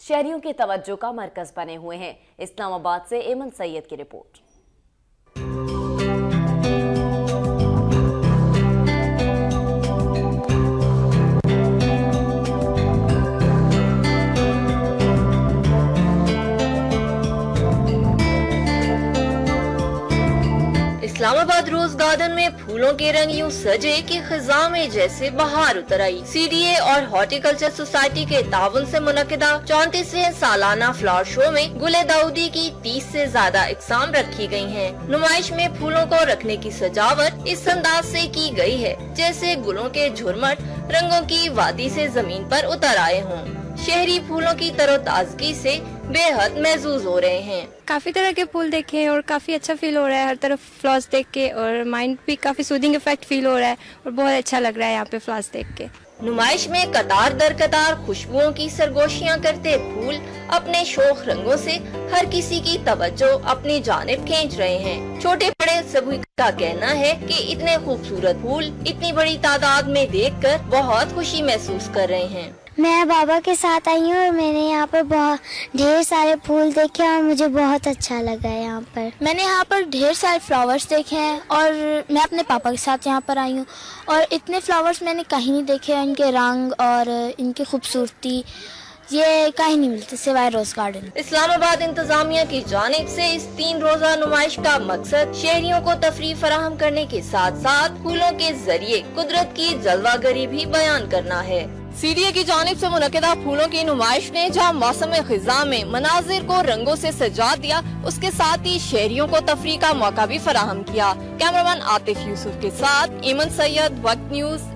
शहरियों की तवज्जो का मरकज बने हुए हैं। इस्लामाबाद से एमन सैयद की रिपोर्ट। इस्लामाबाद रोज गार्डन में फूलों के रंग यूं सजे कि खिजा में जैसे बहार उतर आई। सीडीए और हॉर्टिकल्चर सोसाइटी के ताउन से मुनक्किदा 34वें सालाना फ्लावर शो में गुले दाऊदी की 30 से ज्यादा इकसाम रखी गई हैं। नुमाइश में फूलों को रखने की सजावट इस अंदाज से की गई है जैसे गुलों के झुरमट रंगों की वादी से जमीन पर उतर आए हों। शहरी फूलों की तरोताजगी से बेहद महजूज हो रहे हैं। काफ़ी तरह के फूल देखे हैं और काफ़ी अच्छा फील हो रहा है हर तरफ फ्लावर्स देख के, और माइंड भी काफ़ी सूदिंग इफेक्ट फील हो रहा है और बहुत अच्छा लग रहा है यहाँ पे फ्लावर्स देख के। नुमाइश में कतार दर कतार खुशबुओं की सरगोशियां करते फूल अपने शोख रंगों से हर किसी की तवज्जो अपनी जानिब खींच रहे हैं। छोटे बड़े सभी का कहना है कि इतने खूबसूरत फूल इतनी बड़ी तादाद में देखकर बहुत खुशी महसूस कर रहे हैं। मैं बाबा के साथ आई हूँ और मैंने यहाँ पर बहुत ढेर सारे फूल देखे और मुझे बहुत अच्छा लगा है यहाँ पर। मैंने यहाँ पर ढेर सारे फ्लावर्स देखे हैं और मैं अपने पापा के साथ यहाँ पर आई हूँ और इतने फ्लावर्स मैंने कहीं नहीं देखे। इनके रंग और इनकी खूबसूरती ये कहीं नहीं मिलती सिवाय रोज गार्डन। इस्लामाबाद इंतजामिया की जानिब से इस 3 रोजा नुमाइश का मकसद शहरियों को तफरीह फराहम करने के साथ साथ फूलों के जरिए कुदरत की जलवागरी भी बयान करना है। सीडीए की जानिब से मुनक्किदा फूलों की नुमाइश ने जहां मौसम खिजा में मनाजिर को रंगों से सजा दिया, उसके साथ ही शहरियों को तफरीह का मौका भी फराहम किया। कैमरामैन आतिफ यूसुफ के साथ एमन सैयद, वक्त न्यूज।